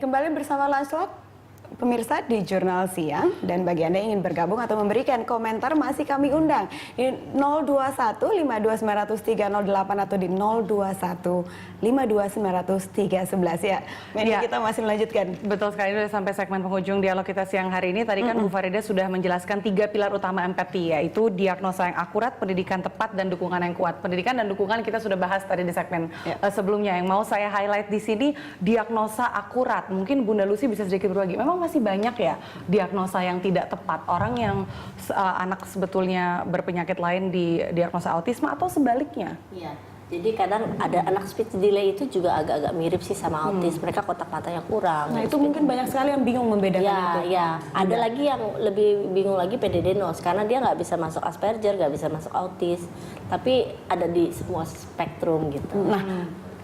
kembali bersama Lancelot. Pemirsa di Jurnal Siang, dan bagi Anda yang ingin bergabung atau memberikan komentar masih kami undang di 021 5290308 atau di 021 5290311 ya. Medi, kita masih melanjutkan. Betul sekali, sudah sampai segmen penghujung dialog kita siang hari ini. Tadi kan Bu Farida sudah menjelaskan 3 pilar utama empati, yaitu diagnosa yang akurat, pendidikan tepat, dan dukungan yang kuat. Pendidikan dan dukungan kita sudah bahas tadi di segmen sebelumnya. Yang mau saya highlight di sini diagnosa akurat. Mungkin Bunda Lucy bisa sedikit berbagi. Memang masih banyak ya diagnosa yang tidak tepat. Orang yang anak sebetulnya berpenyakit lain di diagnosa autisme atau sebaliknya. Iya. Jadi kadang ada anak speech delay itu juga agak-agak mirip sih sama autis. Mereka kotak matanya kurang. Nah itu mungkin banyak sekali yang bingung membedakan itu. Ya, ada lagi yang lebih bingung lagi PDD-NOS karena dia nggak bisa masuk Asperger, nggak bisa masuk autis. Tapi ada di semua spektrum gitu. Nah,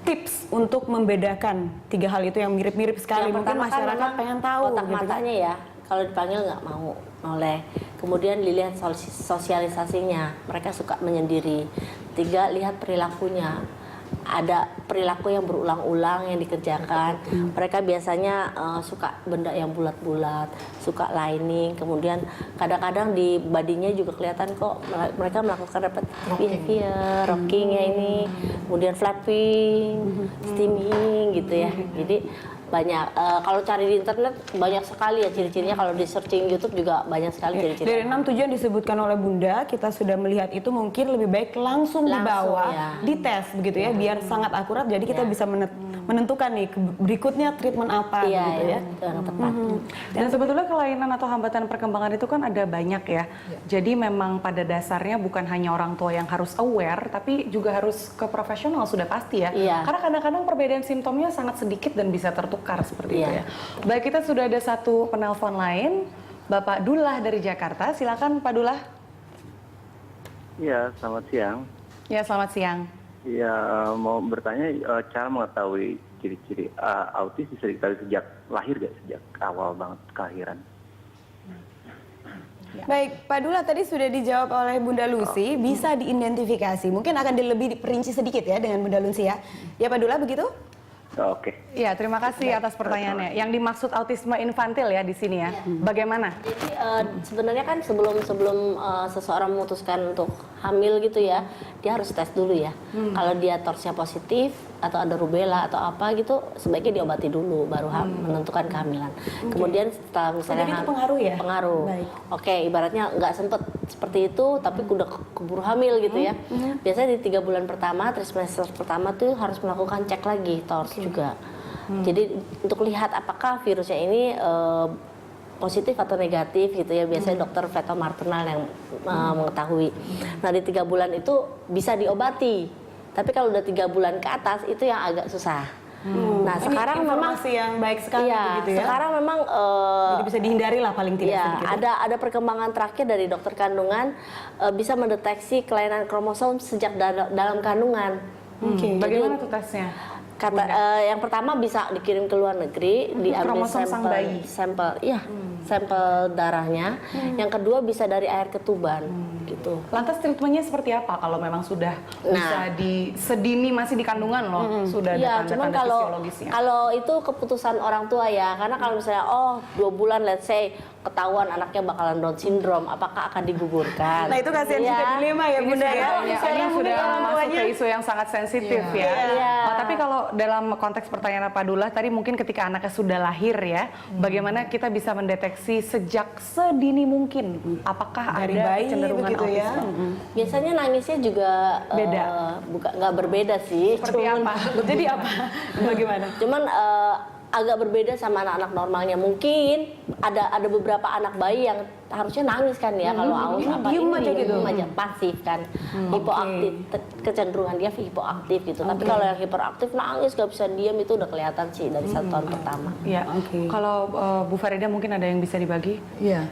tips untuk membedakan 3 hal itu yang mirip-mirip sekali. Yang Mungkin masyarakat pengen tahu. Kotak gitu matanya ya, kalau dipanggil nggak mau noleh. Kemudian dilihat sosialisasinya, mereka suka menyendiri. 3, lihat perilakunya. Ada perilaku yang berulang-ulang yang dikerjakan. Mereka biasanya suka benda yang bulat-bulat, suka lining. Kemudian kadang-kadang di badinya juga kelihatan kok mereka melakukan repetitive behavior, rockingnya ini, kemudian flapping, steaming gitu ya. Jadi banyak, kalau cari di internet banyak sekali ya ciri-cirinya. Kalau di searching YouTube juga banyak sekali ciri-ciri. Dari 6 tujuan disebutkan oleh Bunda, kita sudah melihat itu, mungkin lebih baik langsung dibawa, dites begitu ya, biar sangat akurat. Jadi kita bisa menentukan nih berikutnya treatment apa gitu ya. Yang tepat. Dan sebetulnya kelainan atau hambatan perkembangan itu kan ada banyak ya. Jadi memang pada dasarnya bukan hanya orang tua yang harus aware, tapi juga harus ke profesional sudah pasti ya. Karena kadang-kadang perbedaan simptomnya sangat sedikit dan bisa tertukar seperti itu ya. Baik, kita sudah ada satu penelpon lain, Bapak Dullah dari Jakarta. Silakan Pak Dullah. Ya, selamat siang. Ya, selamat siang. Ya, mau bertanya cara mengetahui ciri-ciri autis bisa diketahui sejak lahir gak? Sejak awal banget kelahiran? Baik, Pak Dullah tadi sudah dijawab oleh Bunda Lucy, bisa diidentifikasi. Mungkin akan lebih diperinci sedikit ya dengan Bunda Lucy ya. Ya Pak Dullah begitu? Oke. Ya, terima kasih atas pertanyaannya. Yang dimaksud autisme infantil ya di sini ya. Bagaimana? Jadi sebenarnya kan sebelum seseorang memutuskan untuk hamil gitu ya, dia harus tes dulu ya. Kalau dia torsnya positif atau ada rubella atau apa gitu, sebaiknya diobati dulu baru menentukan kehamilan. Kemudian setelah misalnya itu pengaruh ya? Pengaruh. Oke, ibaratnya nggak sempet seperti itu tapi udah keburu hamil gitu ya. Biasanya di 3 bulan pertama, trimester pertama tuh harus melakukan cek lagi tors juga. Jadi untuk lihat apakah virusnya ini positif atau negatif gitu ya, biasanya dokter fetal maternal yang mengetahui. Nah di 3 bulan itu bisa diobati, tapi kalau udah 3 bulan ke atas itu yang agak susah. Nah sekarang memang yang baik sekali gitu ya. Sekarang memang jadi bisa dihindari lah paling tidak sedikit. Ada perkembangan terakhir dari dokter kandungan bisa mendeteksi kelainan kromosom sejak dalam kandungan. Bagaimana tuh tesnya? Yang pertama bisa dikirim ke luar negeri, diambil sampel darahnya. Yang kedua bisa dari air ketuban gitu. Lantas treatmentnya seperti apa kalau memang sudah bisa sedini masih di kandungan loh, sudah ada tanda-tanda fisiologisnya? Kalau itu keputusan orang tua ya, karena kalau misalnya 2 bulan let's say ketahuan anaknya bakalan Down syndrome, apakah akan digugurkan? Nah itu kasihan juga dilema ya Bunda ya. Ini sudah masuk ke isu yang sangat sensitif ya. Tapi kalau dalam konteks pertanyaan Pak Dullah tadi, mungkin ketika anaknya sudah lahir ya, bagaimana kita bisa mendeteksi sejak sedini mungkin? Apakah dari ada bayi kecenderungan begitu ya? Biasanya nangisnya juga beda, nggak berbeda sih. Seperti apa? Jadi apa? Bagaimana? Cuman agak berbeda sama anak-anak normalnya. Mungkin ada beberapa anak bayi yang harusnya nangis kan ya, kalau aus apa diem aja gitu, aja pasif kan, hipoaktif, kecenderungan dia hipoaktif gitu. Tapi kalau yang hiperaktif nangis gak bisa diam, itu udah kelihatan sih dari 1 tahun pertama. Ya, kalau Bu Farida mungkin ada yang bisa dibagi? Iya,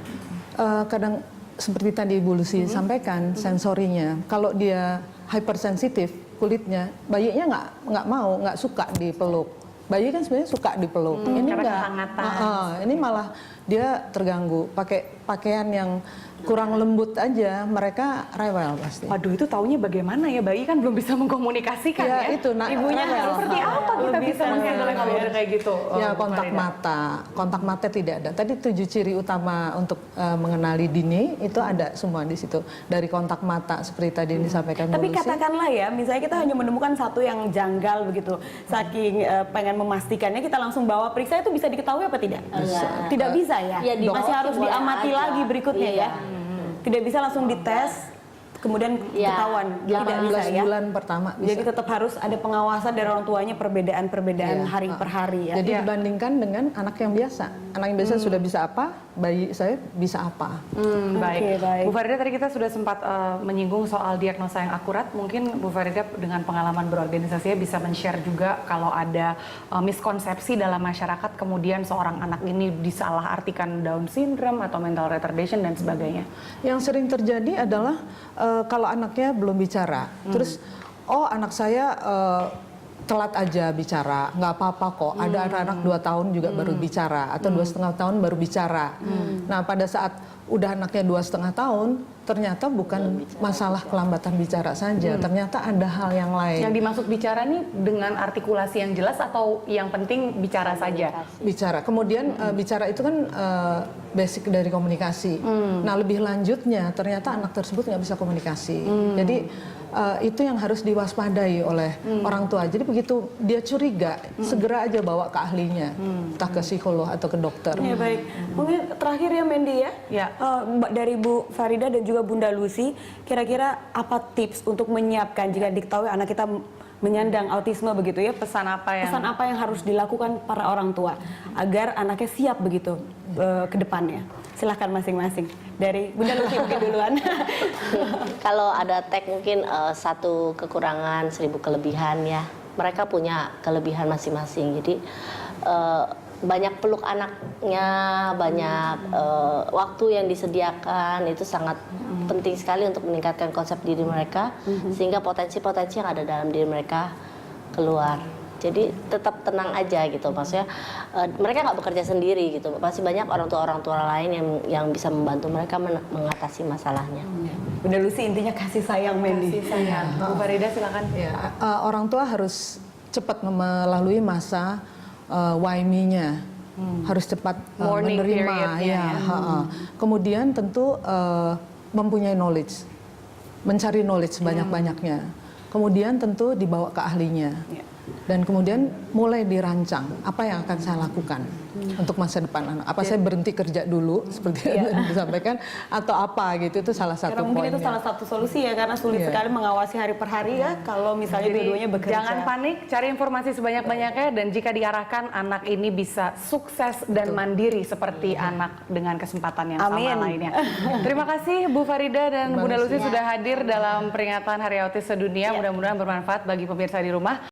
kadang seperti tadi Bu Lucy sampaikan, sensorinya. Kalau dia hypersensitif kulitnya, bayinya nggak suka dipeluk. Bayi kan sebenarnya suka dipeluk. Ini karena enggak. kehangatan. Ini malah dia terganggu. Pakai pakaian yang kurang lembut aja, mereka rewel pasti. Waduh, itu taunya bagaimana ya? Bayi kan belum bisa mengkomunikasikan Ya, ya. itu, nah, Ibunya rewel. seperti apa kita Lebih bisa menghandle sensitif kalau ya. udah kayak gitu? Ya, Bu kontak mata tidak ada. Tadi 7 ciri utama untuk mengenali dini itu ada semua di situ. Dari kontak mata seperti tadi yang disampaikan Bu Tapi Lucy. katakanlah ya, misalnya kita hanya menemukan satu yang janggal begitu, saking pengen memastikannya kita langsung bawa periksa, itu bisa diketahui apa tidak? Tidak bisa ya. Ya, dibawa Masih sih harus boleh diamati aja. lagi berikutnya Iya. ya. Tidak bisa langsung dites kemudian Iya. ketahuan. Tidak 18 bisa ya. bulan pertama bisa. Jadi tetap harus ada pengawasan dari orang tuanya, perbedaan-perbedaan Iya. hari per hari ya. Jadi Iya. dibandingkan dengan anak yang biasa. Anak yang biasa sudah bisa apa, bayi saya bisa apa. Baik. Oke, baik. Bu Farida, tadi kita sudah sempat menyinggung soal diagnosa yang akurat. Mungkin Bu Farida dengan pengalaman berorganisasinya bisa men-share juga kalau ada miskonsepsi dalam masyarakat, kemudian seorang anak ini disalahartikan Down syndrome atau mental retardation dan sebagainya. Yang sering terjadi adalah kalau anaknya belum bicara, terus oh anak saya telat aja bicara, nggak apa-apa kok. Ada anak-anak 2 tahun juga baru bicara atau 2,5 tahun baru bicara. Nah pada saat udah anaknya 2,5 tahun, ternyata bukan masalah kelambatan bicara saja, ternyata ada hal yang lain. Yang dimaksud bicara nih dengan artikulasi yang jelas atau yang penting bicara saja? Bicara. Kemudian bicara itu kan basic dari komunikasi. Nah lebih lanjutnya ternyata anak tersebut nggak bisa komunikasi. Jadi itu yang harus diwaspadai oleh orang tua. Jadi begitu dia curiga, segera aja bawa ke ahlinya, entah ke psikolog atau ke dokter. Ya baik, mungkin terakhir ya Mendy ya, Ya. Dari Bu Farida dan juga Bunda Lucy, kira-kira apa tips untuk menyiapkan jika diketahui anak kita menyandang autisme begitu ya? Pesan apa yang Pesan apa yang harus dilakukan para orang tua agar anaknya siap begitu ke depannya? Silahkan masing-masing. Dari Bunda Lucy mungkin duluan. Kalau ada tag mungkin 1 kekurangan 1000 kelebihan ya. Mereka punya kelebihan masing-masing. Jadi banyak peluk anaknya, banyak waktu yang disediakan, itu sangat penting sekali untuk meningkatkan konsep diri mereka, sehingga potensi-potensi yang ada dalam diri mereka keluar. Jadi tetap tenang aja gitu, maksudnya mereka nggak bekerja sendiri gitu, masih banyak orang tua lain yang bisa membantu mereka mengatasi masalahnya. Bunda Lucy intinya kasih sayang Mendy. kasih sayang? Bu Farida silakan. Ya, orang tua harus cepat melalui masa why me-nya. Harus cepat Mourning menerima period-nya ya. ya. Kemudian tentu mempunyai knowledge. Mencari knowledge banyak-banyaknya. Kemudian tentu dibawa ke ahlinya. Ya. Dan kemudian mulai dirancang apa yang akan saya lakukan untuk masa depan anak. Apa saya berhenti kerja dulu seperti yang disampaikan atau apa gitu, itu salah satu Karena mungkin poinnya. itu salah satu solusi ya, karena sulit Iya. sekali mengawasi hari per hari ya kalau misalnya Jadi, dua-duanya bekerja. jangan panik, cari informasi sebanyak-banyaknya, dan jika diarahkan anak ini bisa sukses dan mandiri seperti anak dengan kesempatan yang Amin. sama lainnya. Terima kasih Bu Farida dan Terima Bunda Lucy kasih. sudah hadir dalam peringatan Hari Autis Sedunia. Mudah-mudahan bermanfaat bagi pemirsa di rumah.